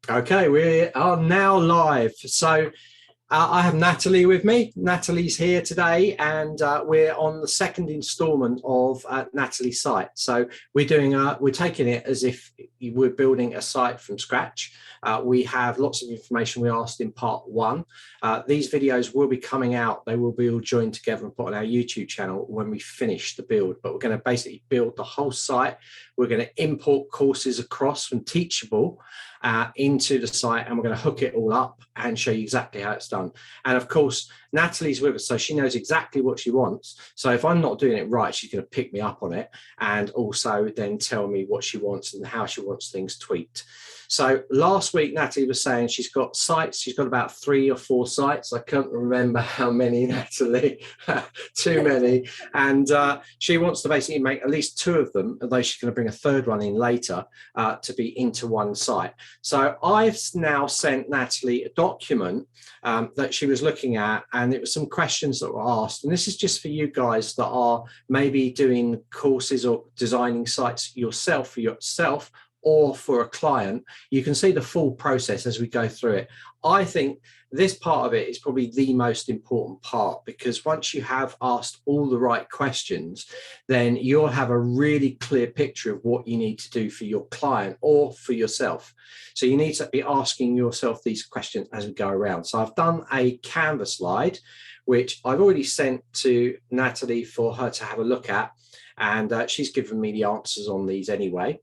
Okay, we are now live. So I have Natalie with me. Natalie's here today, and we're on the second instalment of Natalie's site. So we're taking it as if we're building a site from scratch. We have lots of information we asked in part one. These videos will be coming out. They will be all joined together and put on our YouTube channel when we finish the build. But we're going to basically build the whole site. We're going to import courses across from Teachable into the site, and we're going to hook it all up and show you exactly how it's done. And of course, Natalie's with us, so she knows exactly what she wants. So if I'm not doing it right, she's going to pick me up on it and also then tell me what she wants and how she wants things tweaked. So last week, Natalie was saying she's got sites. She's got about 3 or 4 sites. I can't remember how many, Natalie, too many. And she wants to basically make at least 2 of them, although she's going to bring a 3rd one in later to be into one site. So I've now sent Natalie a document that she was looking at, and it was some questions that were asked. And this is just for you guys that are maybe doing courses or designing sites yourself for yourself, or for a client. You can see the full process as we go through it. I think this part of it is probably the most important part, because once you have asked all the right questions, then you'll have a really clear picture of what you need to do for your client or for yourself. So you need to be asking yourself these questions as we go around. So I've done a Canva slide, which I've already sent to Natalie for her to have a look at. And she's given me the answers on these anyway.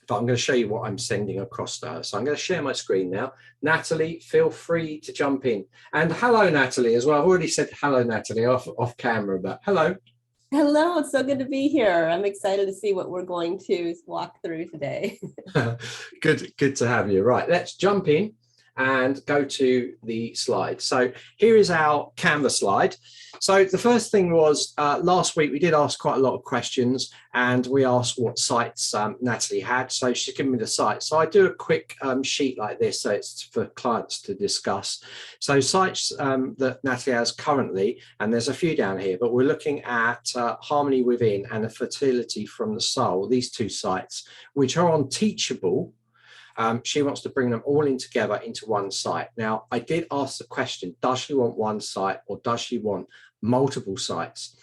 But I'm going to show you what I'm sending across to her. So I'm going to share my screen now. Natalie, feel free to jump in. And hello, Natalie, as well. I've already said hello, Natalie, off camera, but hello. Hello, it's so good to be here. I'm excited to see what we're going to walk through today. Good to have you. Right, let's jump in and go to the slide. So here is our Canva slide. So the first thing was last week we did ask quite a lot of questions, and we asked what sites Natalie had. So she's given me the site. So I do a quick sheet like this, so it's for clients to discuss. So sites that Natalie has currently, and there's a few down here, but we're looking at Harmony Within and a Fertility from the Soul, these 2 sites, which are on Teachable. She wants to bring them all in together into one site. Now, I did ask the question, does she want one site or does she want multiple sites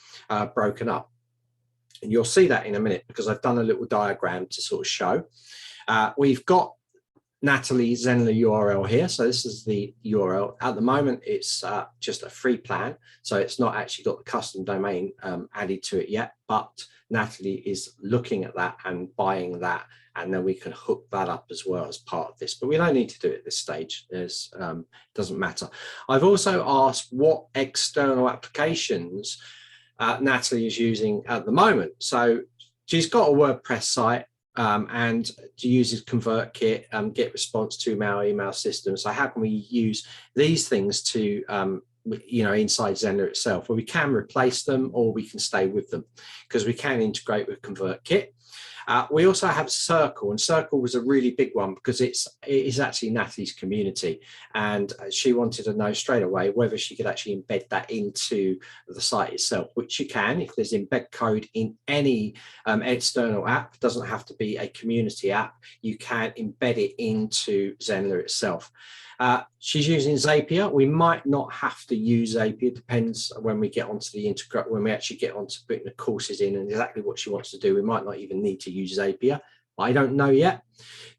broken up? And you'll see that in a minute, because I've done a little diagram to sort of show. We've got Natalie's Zenler URL here. So this is the URL. At the moment, it's just a free plan. So it's not actually got the custom domain added to it yet, but Natalie is looking at that and buying that, and then we can hook that up as well as part of this. But we don't need to do it at this stage. It doesn't matter. I've also asked what external applications Natalie is using at the moment. So she's got a WordPress site, and she uses ConvertKit, get response to email system. So how can we use these things to inside Zenler itself, where we can replace them or we can stay with them, because we can integrate with ConvertKit. We also have Circle, and Circle was a really big one because it is actually Natalie's community, and she wanted to know straight away whether she could actually embed that into the site itself, which you can. If there's embed code in any external app, it doesn't have to be a community app, you can embed it into Zenler itself. She's using Zapier. We might not have to use Zapier. It depends when we get onto the when we actually get onto putting the courses in and exactly what she wants to do. We might not even need to use Zapier. I don't know yet,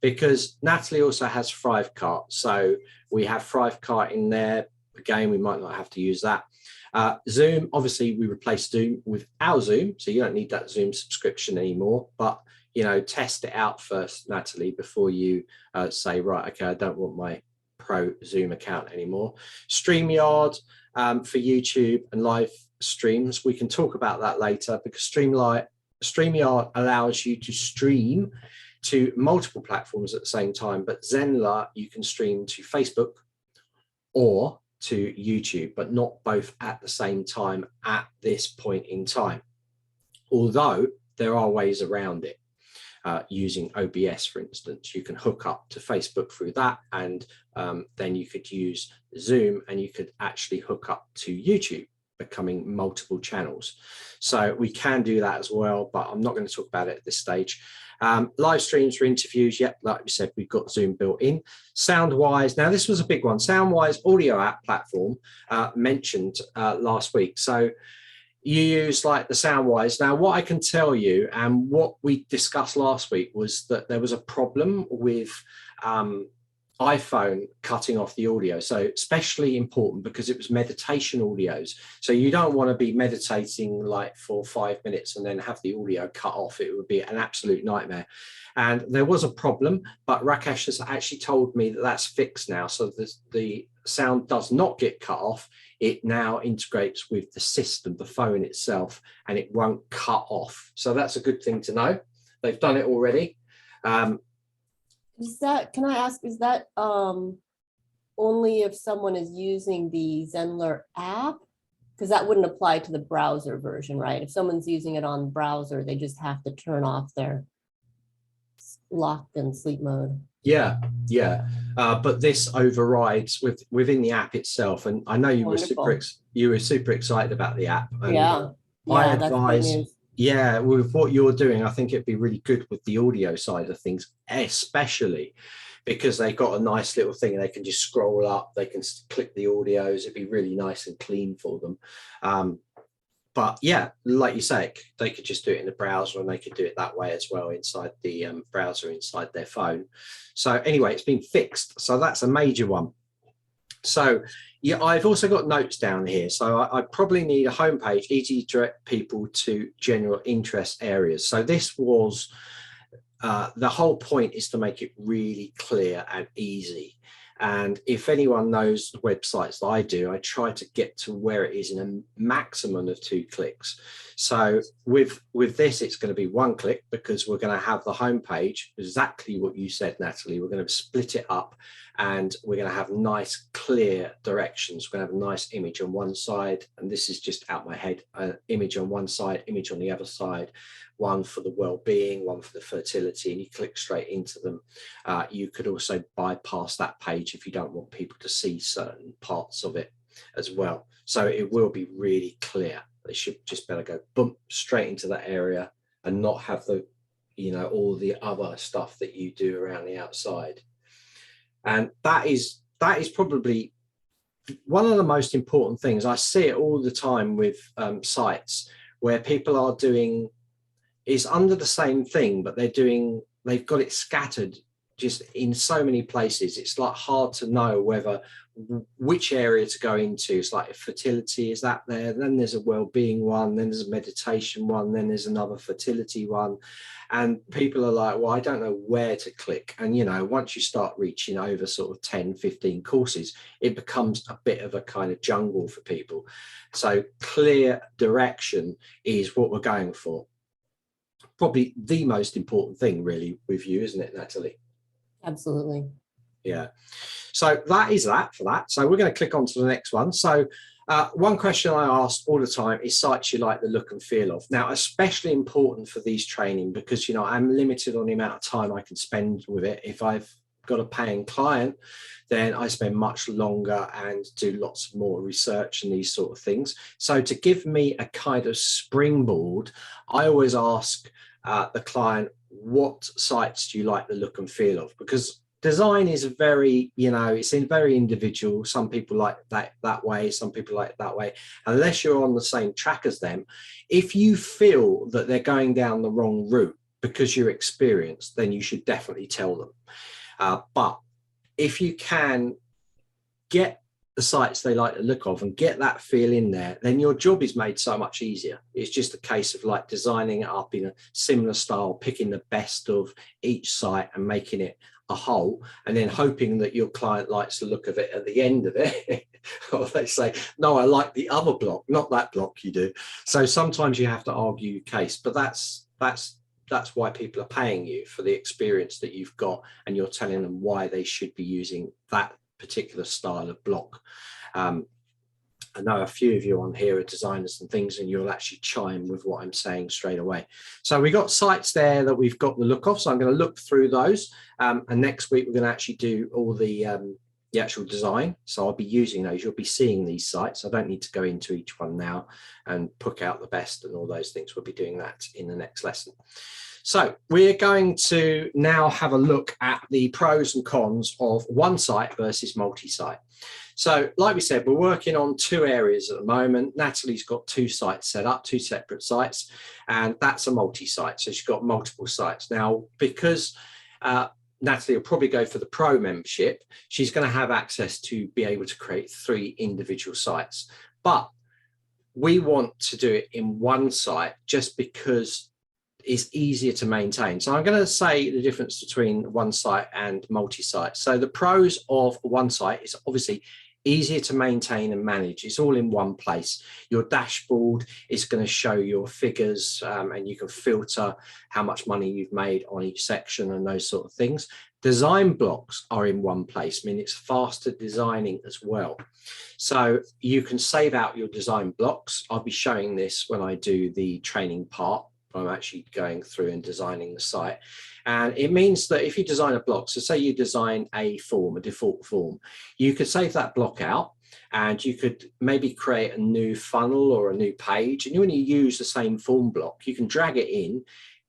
because Natalie also has Thrivecart. So we have Thrivecart in there. Again, we might not have to use that. Zoom, obviously we replaced Zoom with our Zoom, so you don't need that Zoom subscription anymore. But test it out first, Natalie, before you say, right, okay, I don't want my Pro Zoom account anymore. StreamYard for YouTube and live streams. We can talk about that later, because StreamYard allows you to stream to multiple platforms at the same time, but Zenler, you can stream to Facebook or to YouTube, but not both at the same time at this point in time. Although there are ways around it. Using OBS, for instance, you can hook up to Facebook through that, and then you could use Zoom and you could actually hook up to YouTube. becoming multiple channels. So we can do that as well, but I'm not going to talk about it at this stage. Live streams for interviews. Yep, like we said, we've got Zoom built in. Soundwise, now this was a big one. Soundwise audio app platform mentioned last week. So you use like the Soundwise. Now, what I can tell you and what we discussed last week was that there was a problem with iPhone cutting off the audio. So especially important because it was meditation audios. So you don't want to be meditating like for 5 minutes and then have the audio cut off. It would be an absolute nightmare. And there was a problem, but Rakesh has actually told me that that's fixed now. So the sound does not get cut off. It now integrates with the system, the phone itself, and it won't cut off. So that's a good thing to know. They've done it already. Is that, can I ask, is that only if someone is using the Zenler app? Because that wouldn't apply to the browser version, right? If someone's using it on browser, they just have to turn off their lock and sleep mode. Yeah, yeah. But this overrides within the app itself. And I know you were super excited about the app. And yeah, I that's great news. Yeah, with what you're doing, I think it'd be really good with the audio side of things, especially because they've got a nice little thing and they can just scroll up, they can click the audios. It'd be really nice and clean for them. But yeah, like you say, they could just do it in the browser and they could do it that way as well inside the browser, inside their phone. So anyway, it's been fixed. So that's a major one. So yeah, I've also got notes down here. So I probably need a homepage, easy to direct people to general interest areas. So this was, the whole point is to make it really clear and easy. And if anyone knows the websites that I do, I try to get to where it is in a maximum of 2 clicks. So with this, it's going to be 1 click because we're going to have the homepage, exactly what you said, Natalie. We're going to split it up and we're going to have nice, clear directions. We're going to have a nice image on one side. And this is just out my head, image on one side, image on the other side, one for the well-being, one for the fertility, and you click straight into them. You could also bypass that page if you don't want people to see certain parts of it as well. So it will be really clear. They should just better go boom straight into that area and not have the, you know, all the other stuff that you do around the outside. And that is probably one of the most important things. I see it all the time with sites where people are doing, is under the same thing, but they've got it scattered just in so many places. It's like hard to know whether which area to go into. It's like fertility, is that there? Then there's a well-being one, then there's a meditation one, then there's another fertility one. And people are like, well, I don't know where to click. And, you know, once you start reaching over sort of 10, 15 courses, it becomes a bit of a kind of jungle for people. So clear direction is what we're going for. Probably the most important thing really with you, isn't it, Natalie? Absolutely. Yeah. So that is that for that. So we're going to click on to the next one. So one question I ask all the time is sites you like the look and feel of. Now, especially important for these training because, you know, I'm limited on the amount of time I can spend with it. If I've got a paying client, then I spend much longer and do lots more research and these sort of things. So to give me a kind of springboard, I always ask the client, what sites do you like the look and feel of? Because design is very, you know, it's very individual. Some people like that way, some people like it that way. Unless you're on the same track as them, if you feel that they're going down the wrong route because you're experienced, then you should definitely tell them. But if you can get the sites they like the look of and get that feel in there, then your job is made so much easier. It's just a case of like designing it up in a similar style, picking the best of each site and making it a whole, and then hoping that your client likes the look of it at the end of it. Or they say, no, I like the other block, not that block you do. So sometimes you have to argue your case, but that's why people are paying you, for the experience that you've got, and you're telling them why they should be using that particular style of block. I know a few of you on here are designers and things, and you'll actually chime with what I'm saying straight away. So we got sites there that we've got the look of. So I'm going to look through those. And next week, we're going to actually do all the the actual design. So I'll be using those. You'll be seeing these sites. I don't need to go into each one now and pick out the best and all those things. We'll be doing that in the next lesson. So we're going to now have a look at the pros and cons of one site versus multi-site. So like we said, we're working on 2 areas at the moment. Natalie's got 2 sites set up, 2 separate sites, and that's a multi-site. So she's got multiple sites. Now, because Natalie will probably go for the pro membership, she's going to have access to be able to create 3 individual sites. But we want to do it in one site just because it's easier to maintain. So I'm going to say the difference between one site and multi-site. So the pros of one site is obviously easier to maintain and manage. It's all in one place. Your dashboard is going to show your figures, and you can filter how much money you've made on each section and those sort of things. Design blocks are in one place, I mean, it's faster designing as well. So you can save out your design blocks. I'll be showing this when I do the training part. I'm actually going through and designing the site. And it means that if you design a block, so say you design a form, a default form, you could save that block out and you could maybe create a new funnel or a new page. And when you use the same form block, you can drag it in,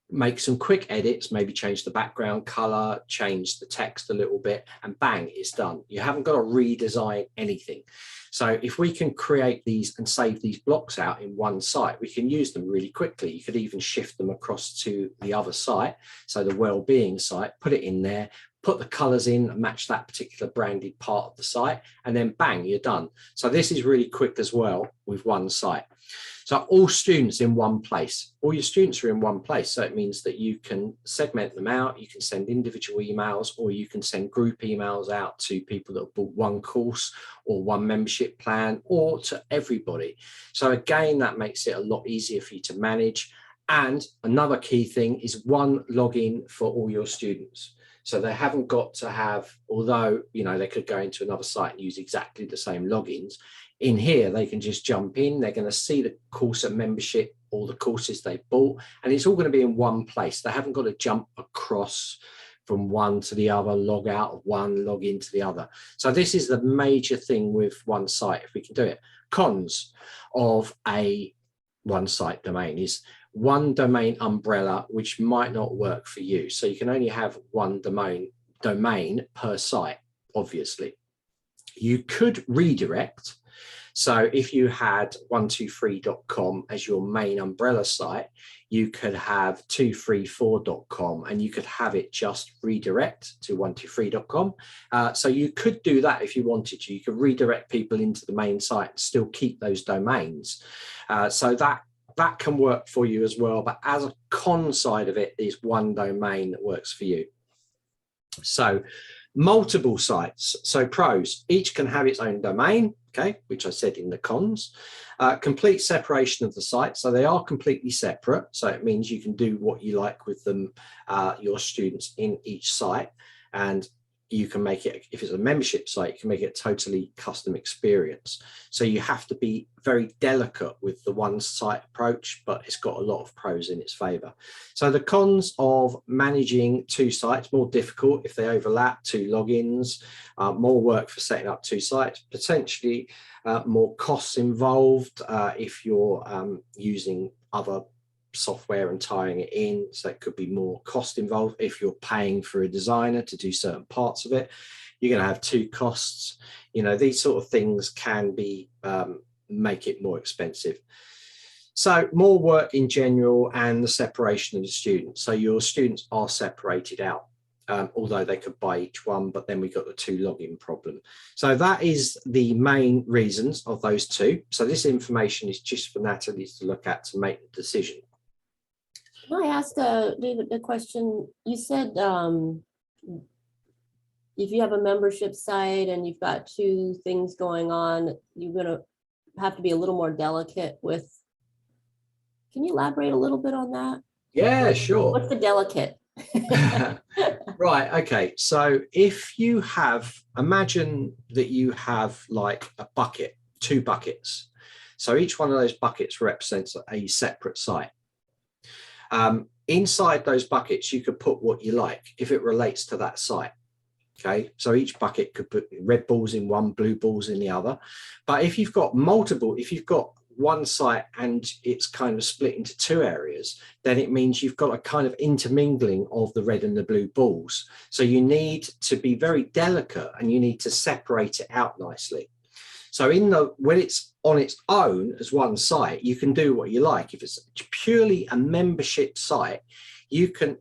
make some quick edits, maybe change the background color, change the text a little bit, and bang, it's done. You haven't got to redesign anything. So if we can create these and save these blocks out in one site, we can use them really quickly. You could even shift them across to the other site. So the well-being site, put it in there, put the colors in and match that particular branded part of the site, and then bang, you're done. So this is really quick as well with one site. So all students in one place, all your students are in one place. So it means that you can segment them out, you can send individual emails, or you can send group emails out to people that have bought one course or one membership plan, or to everybody. So again, that makes it a lot easier for you to manage. And another key thing is one login for all your students. So they haven't got to have, although, you know, they could go into another site and use exactly the same logins. In here, they can just jump in. They're going to see the course and membership, all the courses they bought, and it's all going to be in one place. They haven't got to jump across from one to the other, log out of one, log into the other. So this is the major thing with one site, if we can do it. Cons of a one site domain is one domain umbrella, which might not work for you. So you can only have one domain per site, obviously. You could redirect. So if you had 123.com as your main umbrella site, you could have 234.com and you could have it just redirect to 123.com. So you could do that if you wanted to. You could redirect people into the main site and still keep those domains. So that can work for you as well. But as a con side of it is one domain that works for you. So multiple sites. So pros, each can have its own domain, okay, which I said in the cons. Complete separation of the site. So they are completely separate. So it means you can do what you like with them, your students in each site. And you can make it, if it's a membership site, you can make it a totally custom experience. So you have to be very delicate with the one site approach, but it's got a lot of pros in its favor. So the cons of managing 2 sites, more difficult if they overlap, 2 logins, more work for setting up 2 sites, potentially more costs involved if you're using other software and tying it in, so it could be more cost involved. If you're paying for a designer to do certain parts of it, you're going to have 2 costs. You know, these sort of things can be make it more expensive. So more work in general, and the separation of the students. So your students are separated out, although they could buy each one, but then we got the 2 login problem. So that is the main reasons of those 2. So this information is just for Natalie to look at to make the decision. Can I ask David a question? You said if you have a membership site and you've got 2 things going on, you're going to have to be a little more delicate with. Can you elaborate a little bit on that? Yeah, sure. What's the delicate? Right, okay. So if you have, imagine that you have like a bucket, 2 buckets. So each one of those buckets represents a separate site. Inside those buckets, you could put what you like if it relates to that site. Okay, so each bucket could put red balls in one, blue balls in the other. But if you've got multiple, if you've got one site and it's kind of split into two areas, then it means you've got a kind of intermingling of the red and the blue balls. So you need to be very delicate and you need to separate it out nicely. So when it's on its own as one site, you can do what you like. If it's purely a membership site, you can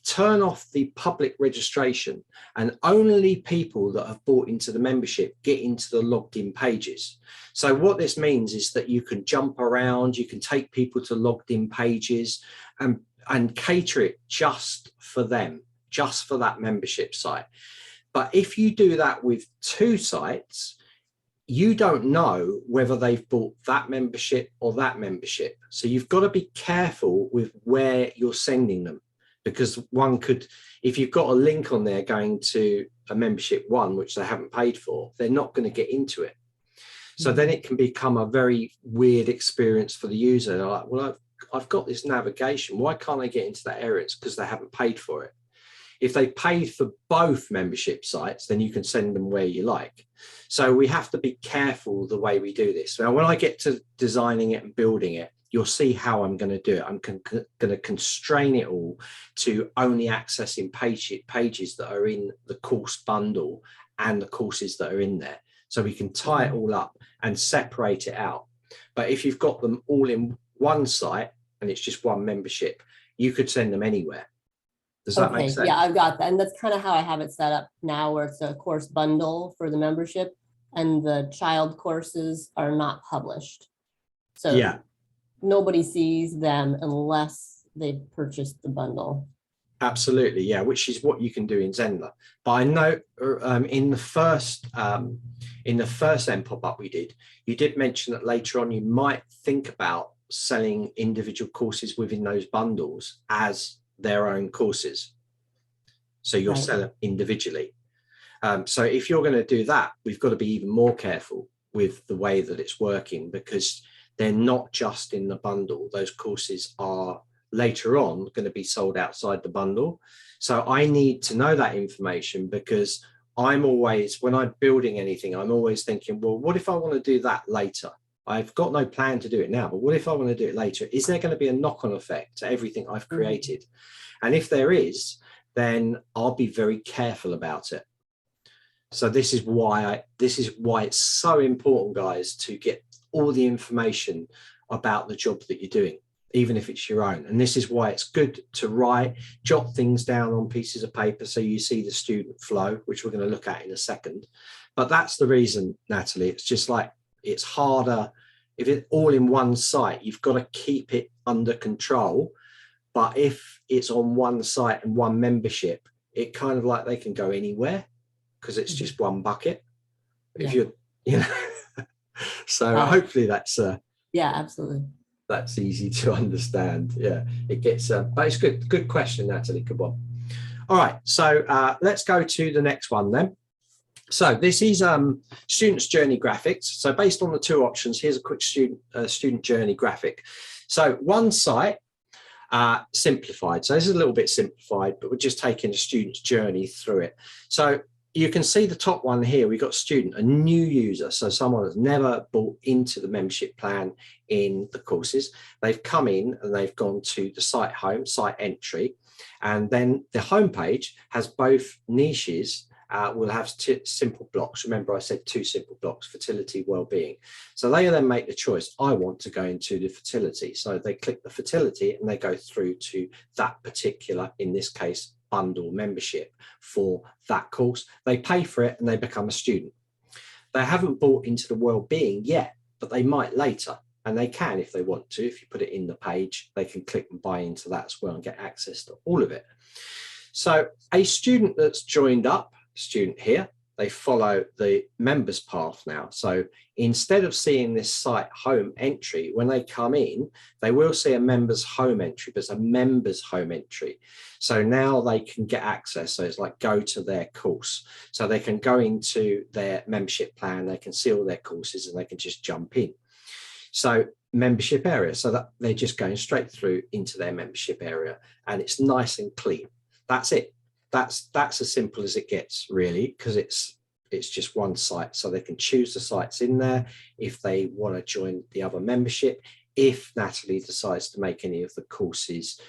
turn off the public registration and only people that have bought into the membership get into the logged in pages. So what this means is that you can jump around, you can take people to logged in pages and cater it just for them, just for that membership site. But if you do that with two sites, you don't know whether they've bought that membership or that membership. So you've got to be careful with where you're sending them. Because one could, if you've got a link on there going to a membership one, which they haven't paid for, they're not going to get into it. So then it can become a very weird experience for the user. They're like, well, I've got this navigation. Why can't I get into that area? It's because they haven't paid for it. If they paid for both membership sites, then you can send them where you like. So we have to be careful the way we do this. Now, when I get to designing it and building it, you'll see how I'm going to do it. I'm going to constrain it all to only accessing pages that are in the course bundle and the courses that are in there. So we can tie it all up and separate it out. But if you've got them all in one site and it's just one membership, you could send them anywhere. Does that make sense? Yeah, I've got that. And that's kind of how I have it set up now, where it's a course bundle for the membership and the child courses are not published. So yeah, nobody sees them unless they've purchased the bundle. Absolutely, yeah, which is what you can do in Zenler. But I know in the first ZEN pop-up we did, you did mention that later on you might think about selling individual courses within those bundles as their own courses. So you'll sell them individually. So if you're going to do that, we've got to be even more careful with the way that it's working, because they're not just in the bundle. Those courses are later on going to be sold outside the bundle. So I need to know that information, because I'm always, when I'm building anything, I'm always thinking, well, what if I want to do that later? I've got no plan to do it now, but what if I want to do it later? Is there going to be a knock-on effect to everything I've created? And if there is, then I'll be very careful about it. So this is why it's so important, guys, to get all the information about the job that you're doing, even if it's your own. And this is why it's good to jot things down on pieces of paper so you see the student flow, which we're going to look at in a second. But that's the reason, Natalie. It's just like, it's harder if it's all in one site. You've got to keep it under control. But if it's on one site and one membership, it kind of like they can go anywhere because it's just one bucket. If you're, so hopefully that's yeah, absolutely, that's easy to understand. Yeah, it gets but it's good question, Natalie. Good one. All right, so let's go to the next one then. So this is student's journey graphics. So based on the two options, here's a quick student journey graphic. So one site, simplified. So this is a little bit simplified, but we're just taking a student's journey through it. So you can see the top one here, we've got student, a new user. So someone that's never bought into the membership plan in the courses. They've come in and they've gone to the site home, site entry, and then the homepage has both niches. We'll have simple blocks. Remember, I said 2 simple blocks, fertility, well-being. So they then make the choice, I want to go into the fertility. So they click the fertility and they go through to that particular, in this case, bundle membership for that course. They pay for it and they become a student. They haven't bought into the well-being yet, but they might later. And they can if they want to. If you put it in the page, they can click and buy into that as well and get access to all of it. So a student that's joined up, student here, they follow the members path now. So instead of seeing this site home entry, when they come in, they will see a members home entry, but it's a members home entry. So now they can get access. So it's like go to their course. So they can go into their membership plan, they can see all their courses and they can just jump in. So membership area, so that they're just going straight through into their membership area and it's nice and clean. That's it. that's as simple as it gets, really, because it's just one site, so they can choose the sites in there if they want to join the other membership. If Natalie decides to make any of the courses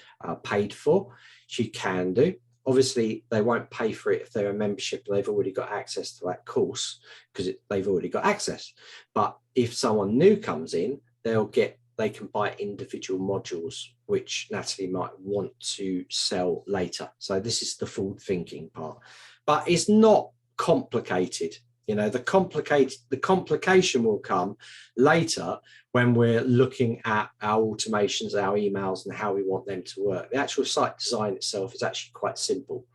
paid for, she can do. Obviously, they won't pay for it if they're a membership and they've already got access to that course, because they've already got access. But if someone new comes in, they can buy individual modules, which Natalie might want to sell later. So this is the forward thinking part, but it's not complicated. You know, the complication will come later when we're looking at our automations, our emails, and how we want them to work. The actual site design itself is actually quite simple.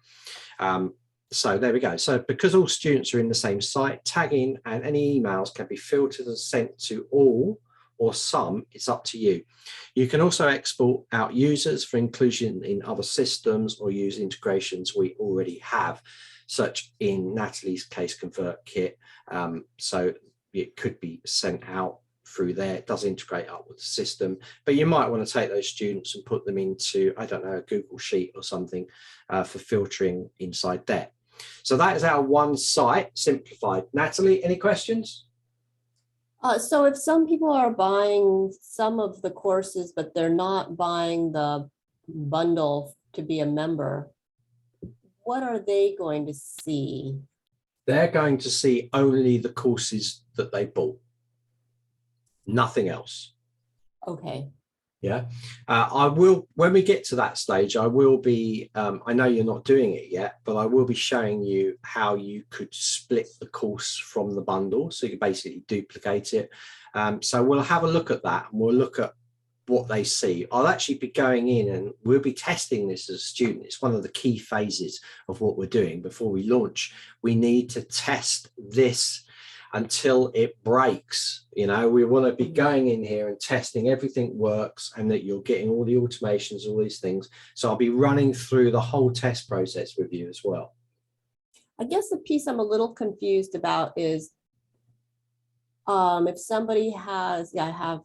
So there we go. So because all students are in the same site, tagging and any emails can be filtered and sent to all or some. It's up to you. You can also export out users for inclusion in other systems or use integrations we already have, such in Natalie's case convert kit. So it could be sent out through there. It does integrate up with the system, but you might want to take those students and put them into, I don't know, a Google Sheet or something for filtering inside there. So that is our one site simplified. Natalie, any questions? So if some people are buying some of the courses, but they're not buying the bundle to be a member, what are they going to see? They're going to see only the courses that they bought, nothing else. Okay. Yeah, I will, when we get to that stage, I will be, I know you're not doing it yet, but I will be showing you how you could split the course from the bundle. So you can basically duplicate it. So we'll have a look at that, and we'll look at what they see. I'll actually be going in and we'll be testing this as a student. It's one of the key phases of what we're doing before we launch. We need to test this until it breaks. You know, we want to be going in here and testing everything works and that you're getting all the automations, all these things. So I'll be running through the whole test process with you as well. I guess the piece I'm a little confused about is if somebody has, I have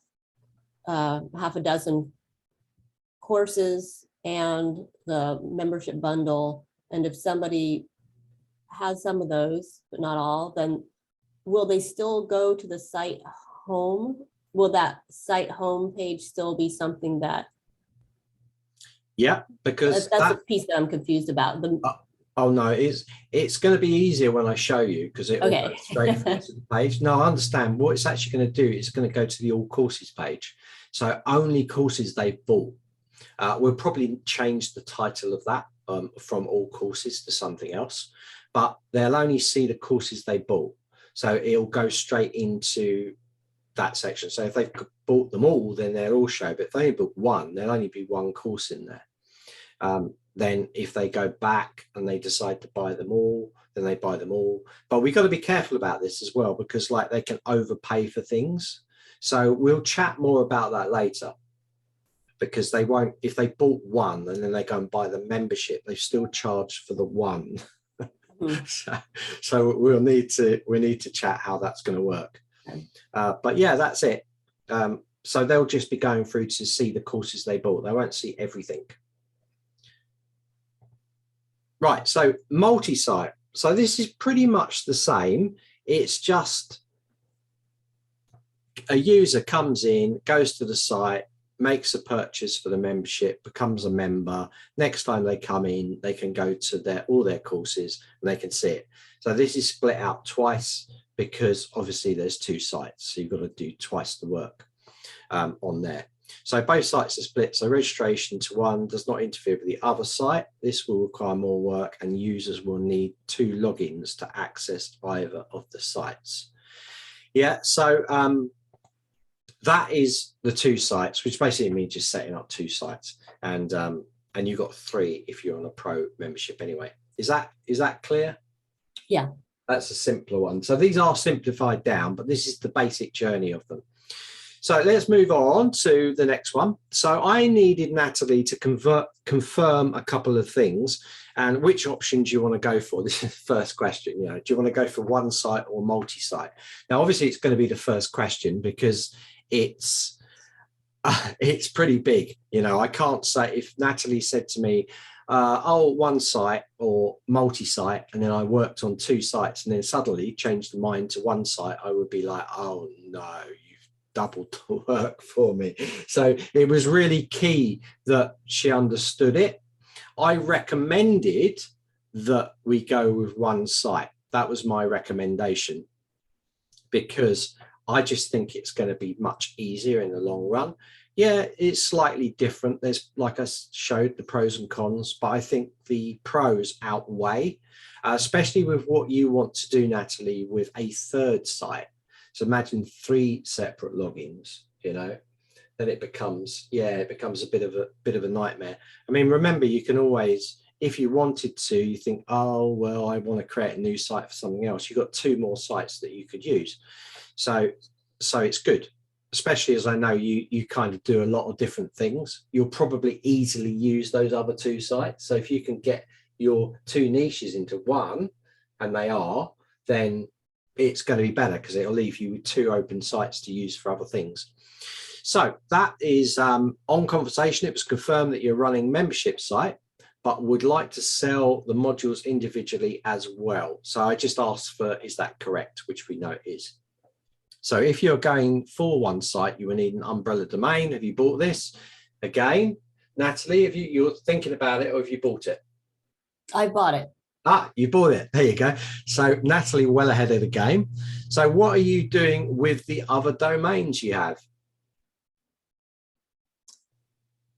half a dozen courses and the membership bundle, and if somebody has some of those, but not all, then will they still go to the site home? Will that site home page still be something that? Yeah, because that's the piece that I'm confused about. Oh no, it's going to be easier when I show you, because it will go straight through to the page. No, I understand. What it's actually going to do is going to go to the all courses page. So only courses they've bought. We'll probably change the title of that from all courses to something else, but they'll only see the courses they bought. So it'll go straight into that section. So if they've bought them all, then they'll all show. But if they only bought one, there'll only be one course in there. Then if they go back and they decide to buy them all, then they buy them all. But we've got to be careful about this as well, because like they can overpay for things. So we'll chat more about that later, because they won't, if they bought one and then they go and buy the membership, they've still charged for the one. So we need to chat how that's going to work. But yeah, that's it. So they'll just be going through to see the courses they bought. They won't see everything. Right, so multi-site. So this is pretty much the same. It's just a user comes in, goes to the site, makes a purchase for the membership, becomes a member. Next time they come in, they can go to all their courses and they can see it. So this is split out twice because obviously there's two sites. So you've got to do twice the work on there. So both sites are split. So registration to one does not interfere with the other site. This will require more work and users will need 2 logins to access either of the sites. Yeah, so that is the 2 sites, which basically means just setting up 2 sites, and you've got 3 if you're on a pro membership anyway. Is that clear? Yeah, that's a simpler one. So these are simplified down, but this is the basic journey of them. So let's move on to the next one. So I needed Natalie to confirm a couple of things, and which option do you want to go for? This is the first question. You know, do you want to go for one site or multi-site? Now, obviously, it's going to be the first question because it's pretty big. You know, I can't say, if Natalie said to me, oh, one site or multi-site, and then I worked on 2 sites and then suddenly changed the mind to 1 site, I would be like, oh no, you've doubled the work for me. So it was really key that she understood it. I recommended that we go with 1 site. That was my recommendation, because I just think it's going to be much easier in the long run. Yeah, it's slightly different. There's, like I showed, the pros and cons, but I think the pros outweigh, especially with what you want to do, Natalie, with a 3rd site. So imagine 3 separate logins, you know, then it becomes, yeah, it becomes a bit of a nightmare. I mean, remember, you can always, if you wanted to, you think, oh, well, I want to create a new site for something else. You've got 2 more sites that you could use. So it's good. Especially as I know you kind of do a lot of different things, you'll probably easily use those other 2 sites. So if you can get your 2 niches into 1, and they are, then it's going to be better, because it'll leave you with 2 open sites to use for other things. So that is on conversation. It was confirmed that you're running membership site, but would like to sell the modules individually as well. So I just asked for, is that correct? Which we know it is. So if you're going for 1 site, you will need an umbrella domain. Have you bought this? Again, Natalie, if you're thinking about it, or have you bought it? I bought it. Ah, you bought it. There you go. So Natalie, well ahead of the game. So what are you doing with the other domains you have?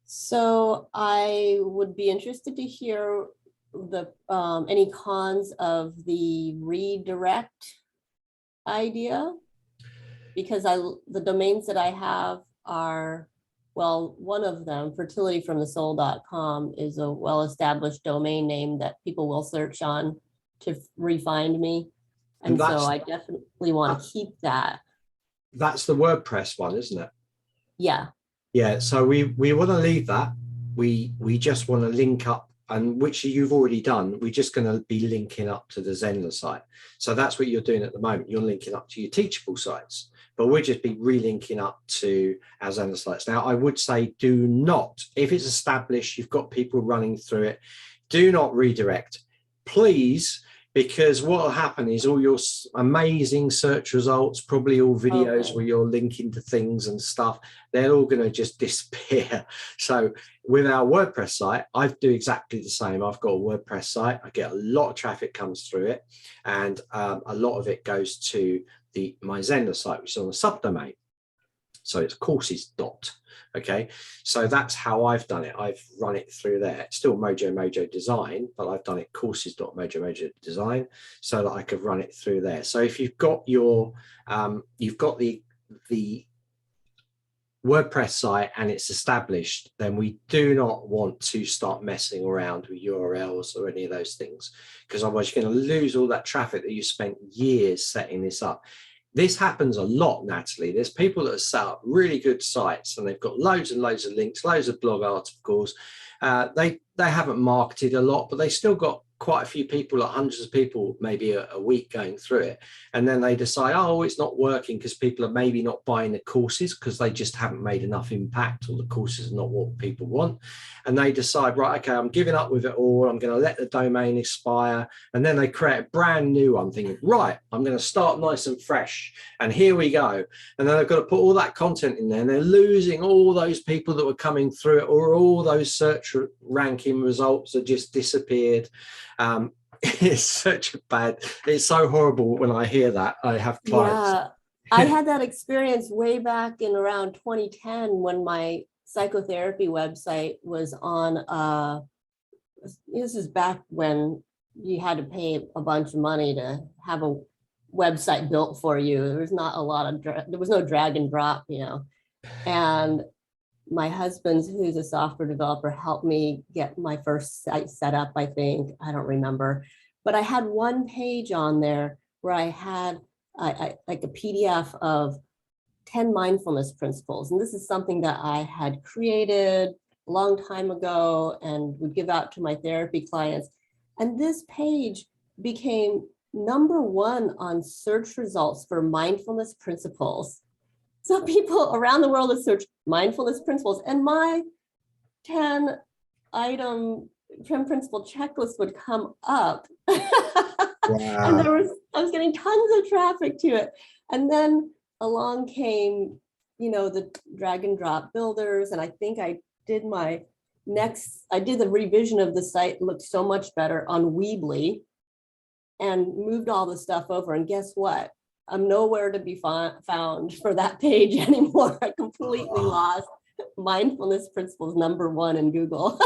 So I would be interested to hear the any cons of the redirect idea, because the domains that I have are, well, one of them, fertilityfromthesoul.com, is a well-established domain name that people will search on to re-find me. And so I definitely want to keep that. That's the WordPress one, isn't it? Yeah. Yeah, so we want to leave that. We just want to link up, and which you've already done. We're just going to be linking up to the Zenler site. So that's what you're doing at the moment. You're linking up to your Teachable sites, but we'll just be relinking up to our Zenler sites. Now, I would say, do not, if it's established, you've got people running through it, do not redirect, please. Because what will happen is all your amazing search results, probably all videos where you're linking to things and stuff, they're all going to just disappear. So with our WordPress site, I do exactly the same. I've got a WordPress site. I get a lot of traffic comes through it, and a lot of it goes to my Zenler site, which is on a subdomain. So it's courses . Okay, so that's how I've done it. I've run it through there. It's still Mojo Design, but I've done it courses.mojo design, so that I could run it through there. So if you've got your you've got the WordPress site and it's established, then we do not want to start messing around with URLs or any of those things, because otherwise you're going to lose all that traffic that you spent years setting this up. This happens a lot, Natalie. There's people that have set up really good sites and they've got loads and loads of links, loads of blog articles. They haven't marketed a lot, but they still got quite a few people, like hundreds of people, maybe a week going through it. And then they decide, oh, it's not working because people are maybe not buying the courses because they just haven't made enough impact, or the courses are not what people want. And they decide, right, okay, I'm giving up with it all. I'm going to let the domain expire. And then they create a brand new one, thinking, right, I'm going to start nice and fresh. And here we go. And then they've got to put all that content in there, and they're losing all those people that were coming through it, or all those search ranking results that just disappeared. It's such a bad, it's so horrible when I hear that. I have clients. Yeah, I had that experience way back in around 2010 when my psychotherapy website was on, this is back when you had to pay a bunch of money to have a website built for you. There was not a lot of, there was no drag and drop, you know. And my husband, who's a software developer, helped me get my first site set up, I think. I don't remember. But I had one page on there where I had like a PDF of 10 mindfulness principles. And this is something that I had created a long time ago and would give out to my therapy clients. And this page became #1 on search results for mindfulness principles. So people around the world have searched mindfulness principles, and my 10 item principal checklist would come up. Wow. And I was getting tons of traffic to it. And then along came, the drag and drop builders. And I think I did the revision of the site, looked so much better on Weebly, and moved all the stuff over. And guess what? I'm nowhere to be found for that page anymore. I completely lost mindfulness principles #1 in Google.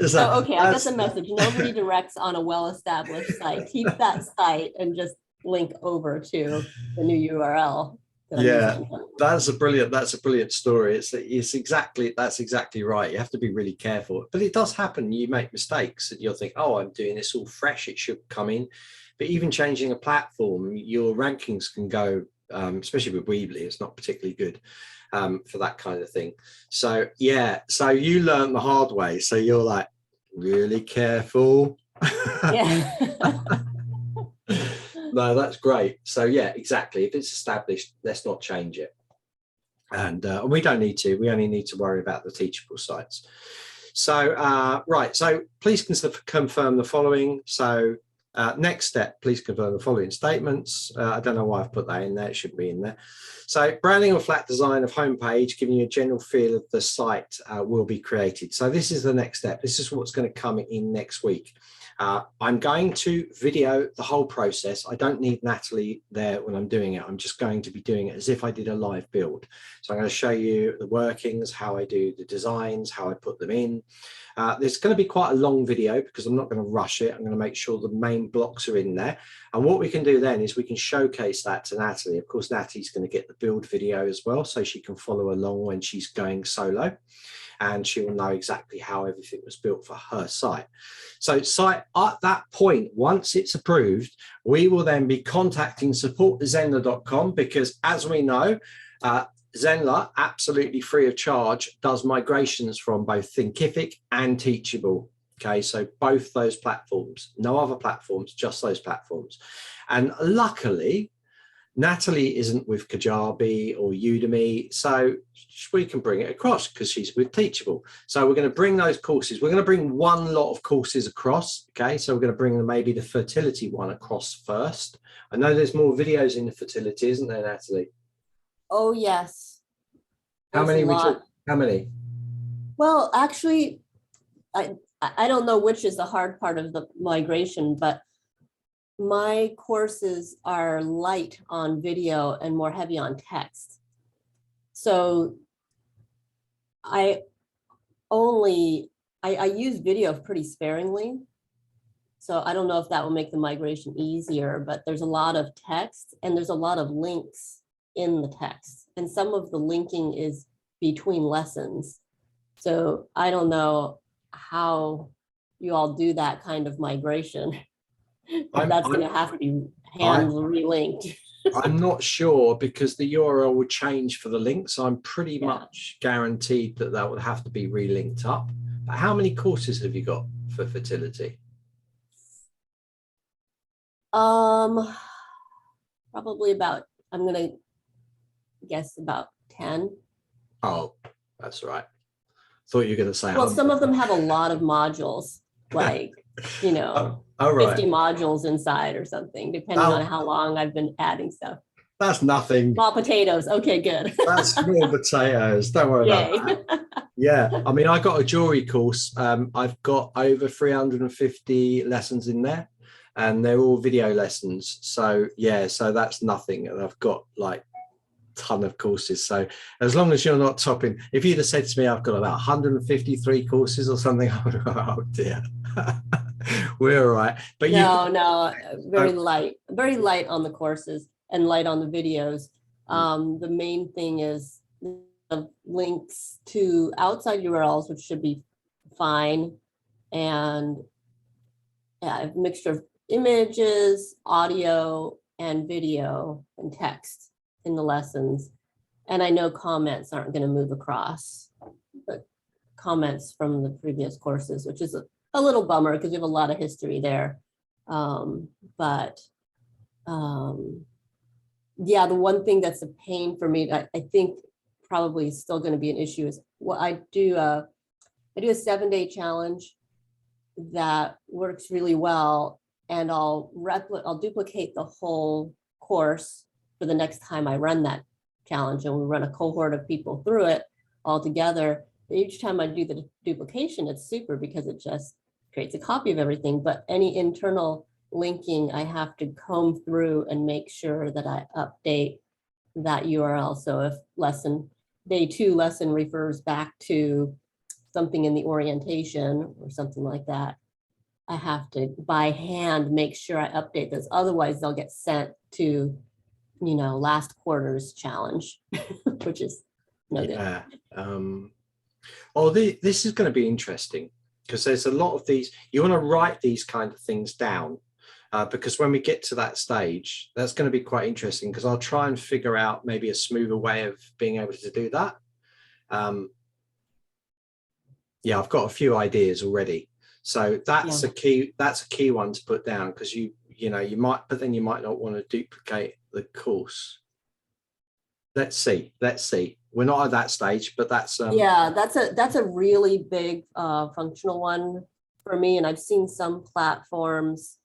So, okay, I got the message. No redirects on a well-established site. Keep that site and just link over to the new URL. Yeah, that's a brilliant story. That's exactly right. You have to be really careful, but it does happen. You make mistakes and you'll think, oh, I'm doing this all fresh, it should come in. But even changing a platform, your rankings can go, especially with Weebly, it's not particularly good for that kind of thing. So yeah, so you learn the hard way. So you're like, really careful. Yeah. No, that's great. So yeah, exactly. If it's established, let's not change it. And we don't need to. We only need to worry about the teachable sites. So right. So please confirm the following. So next step, please confirm the following statements. I don't know why I've put that in there. It should be in there. So branding or flat design of homepage, giving you a general feel of the site will be created. So this is the next step. This is what's going to come in next week. I'm going to video the whole process. I don't need Natalie there when I'm doing it. I'm just going to be doing it as if I did a live build. So I'm going to show you the workings, how I do the designs, how I put them in. There's going to be quite a long video because I'm not going to rush it. I'm going to make sure the main blocks are in there. And what we can do then is we can showcase that to Natalie. Of course, Natalie's going to get the build video as well, so she can follow along when she's going solo. And she will know exactly how everything was built for her site. So site at that point, once it's approved, we will then be contacting support@zenler.com because as we know, Zenler, absolutely free of charge, does migrations from both Thinkific and Teachable. Okay, so both those platforms, no other platforms, just those platforms. And luckily, Natalie isn't with Kajabi or Udemy, so we can bring it across because she's with Teachable. So we're going to bring those courses. We're going to bring one lot of courses across. Okay, so we're going to bring maybe the fertility one across first. I know there's more videos in the fertility, isn't there, Natalie? Oh, yes. How many? How many? Well, actually, I don't know which is the hard part of the migration, but my courses are light on video and more heavy on text. So I use video pretty sparingly. So I don't know if that will make the migration easier, but there's a lot of text and there's a lot of links in the text. And some of the linking is between lessons. So I don't know how you all do that kind of migration. That's going to have to be hand relinked. I'm not sure because the URL would change for the links. I'm pretty much guaranteed that that would have to be relinked up. But how many courses have you got for fertility? Probably about, I'm going to guess about 10. Oh, that's right. Thought you were going to say. Well, some of them have a lot of modules, like, 50 modules inside or something, depending on how long I've been adding stuff. That's nothing. Small potatoes. Okay, good. That's small potatoes. Don't worry about that. Yeah, I mean, I got a jewelry course. I've got over 350 lessons in there, and they're all video lessons. So yeah, so that's nothing. And I've got like ton of courses. So as long as you're not topping, if you'd have said to me, I've got about 153 courses or something, I would have, oh dear. We're all right. But no, very light on the courses and light on the videos. The main thing is the links to outside URLs, which should be fine. And a mixture of images, audio, and video and text in the lessons. And I know comments aren't going to move across, but comments from the previous courses, which is a little bummer because we have a lot of history there. Yeah, the one thing that's a pain for me, I think probably still going to be an issue is what I do a 7-day challenge that works really well, and I'll duplicate the whole course for the next time I run that challenge, and we run a cohort of people through it all together. Each time I do the duplication, it's super because it just creates a copy of everything, but any internal linking, I have to comb through and make sure that I update that URL. So if day 2 lesson refers back to something in the orientation or something like that, I have to by hand make sure I update those. Otherwise they'll get sent to, last quarter's challenge, which is no good. Yeah. This is going to be interesting because there's a lot of these. You want to write these kind of things down because when we get to that stage, that's going to be quite interesting because I'll try and figure out maybe a smoother way of being able to do that. Yeah, I've got a few ideas already. So that's a key one to put down because you might, but then you might not want to duplicate the course. Let's see. We're not at that stage, but that's that's a really big functional one for me. And I've seen some platforms.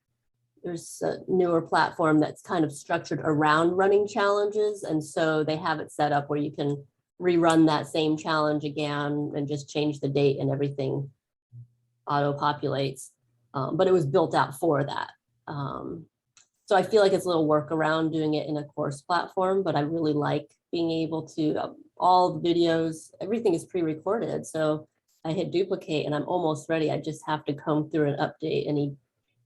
There's a newer platform that's kind of structured around running challenges, and so they have it set up where you can rerun that same challenge again and just change the date and everything auto populates. But it was built out for that. So I feel like it's a little workaround doing it in a course platform, but I really like being able to, all the videos, everything is pre-recorded. So I hit duplicate and I'm almost ready. I just have to comb through and update any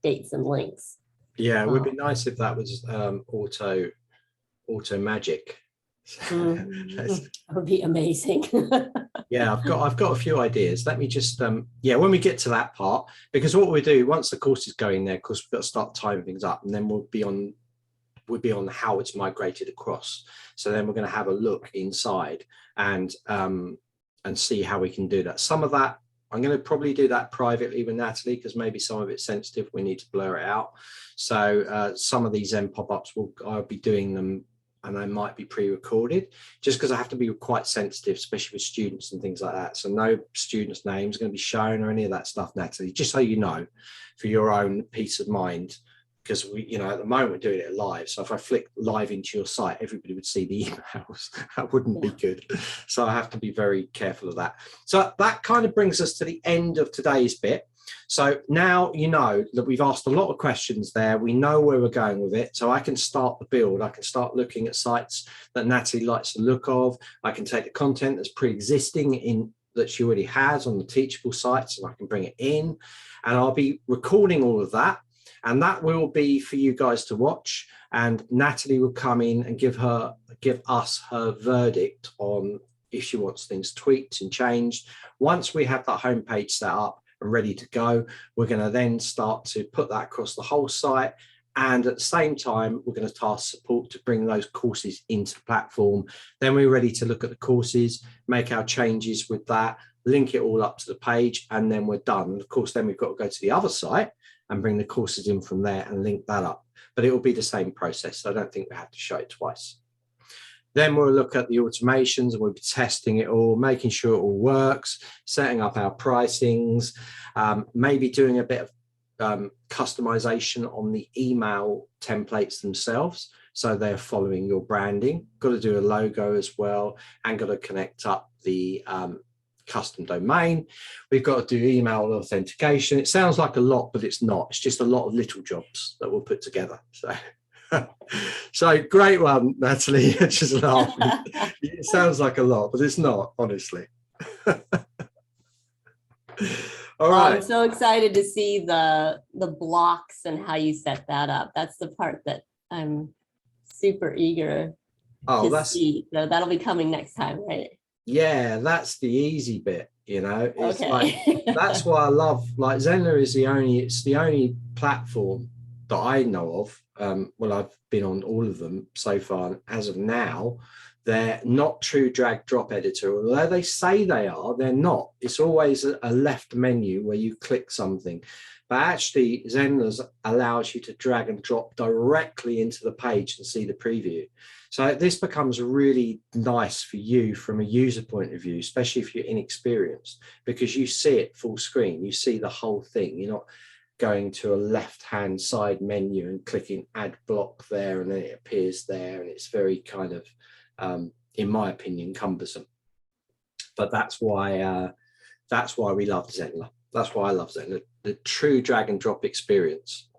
dates and links. Yeah, it would be nice if that was auto magic. That would be amazing. Yeah, I've got a few ideas. Let me just when we get to that part, because what we do once the course is going there, of course we've got to start timing things up, and then we'll be on how it's migrated across. So then we're going to have a look inside and see how we can do that. Some of that I'm going to probably do that privately with Natalie because maybe some of it's sensitive. We need to blur it out. So some of these ZEN pop-ups I'll be doing them, and they might be pre-recorded just because I have to be quite sensitive, especially with students and things like that. So no students' names are going to be shown or any of that stuff, Natalie, just so you know, for your own peace of mind. Because we, at the moment we're doing it live. So if I flick live into your site, everybody would see the emails. That wouldn't be good. So I have to be very careful of that. So that kind of brings us to the end of today's bit. So now you know that we've asked a lot of questions there. We know where we're going with it. So I can start the build. I can start looking at sites that Natalie likes the look of. I can take the content that's pre-existing that she already has on the Teachable sites, and I can bring it in. And I'll be recording all of that. And that will be for you guys to watch. And Natalie will come in and give us her verdict on if she wants things tweaked and changed. Once we have that homepage set up and ready to go, we're going to then start to put that across the whole site. And at the same time, we're going to task support to bring those courses into the platform. Then we're ready to look at the courses, make our changes with that, link it all up to the page, and then we're done. And of course, then we've got to go to the other site and bring the courses in from there and link that up. But it will be the same process. So I don't think we have to show it twice. Then we'll look at the automations and we'll be testing it all, making sure it all works, setting up our pricings, maybe doing a bit of customization on the email templates themselves. So they're following your branding. Got to do a logo as well, and got to connect up the custom domain. We've got to do email authentication. It sounds like a lot, but it's not. It's just a lot of little jobs that we'll put together. So great one, Natalie. Just laughing. It sounds like a lot, but it's not, honestly. All right. I'm so excited to see the blocks and how you set that up. That's the part that I'm super eager to see. So that'll be coming next time, right? Yeah, that's the easy bit, It's okay. like, that's why I love, like, Zenler is the only platform that I know of. Well, I've been on all of them so far, and as of now, they're not true drag drop editor. Although they say they are, they're not. It's always a left menu where you click something. but actually Zenler allows you to drag and drop directly into the page and see the preview. So this becomes really nice for you from a user point of view, especially if you're inexperienced, because you see it full screen, you see the whole thing. You're not going to a left-hand side menu and clicking add block there, and then it appears there, and it's very kind of, in my opinion, cumbersome. But that's why we love Zenler. That's why I love Zenler, the true drag and drop experience.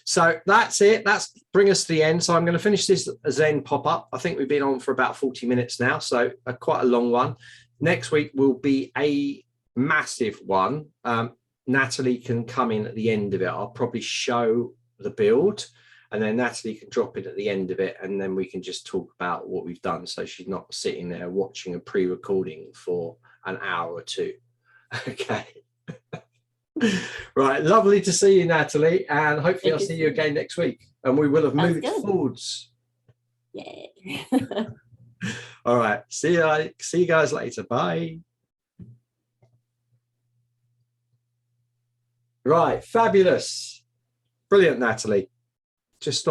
So that's it. That's bring us to the end. So I'm going to finish this Zen pop-up. I think we've been on for about 40 minutes now, so quite a long one. Next week will be a massive one. Natalie can come in at the end of it. I'll probably show the build, and then Natalie can drop in at the end of it, and then we can just talk about what we've done, so she's not sitting there watching a pre-recording for an hour or two. Okay. Right, lovely to see you, Natalie, and hopefully I'll see you again next week, and we will have moved forwards. Yay. All right, see you guys later. Bye. Right, fabulous, brilliant, Natalie. Just stop.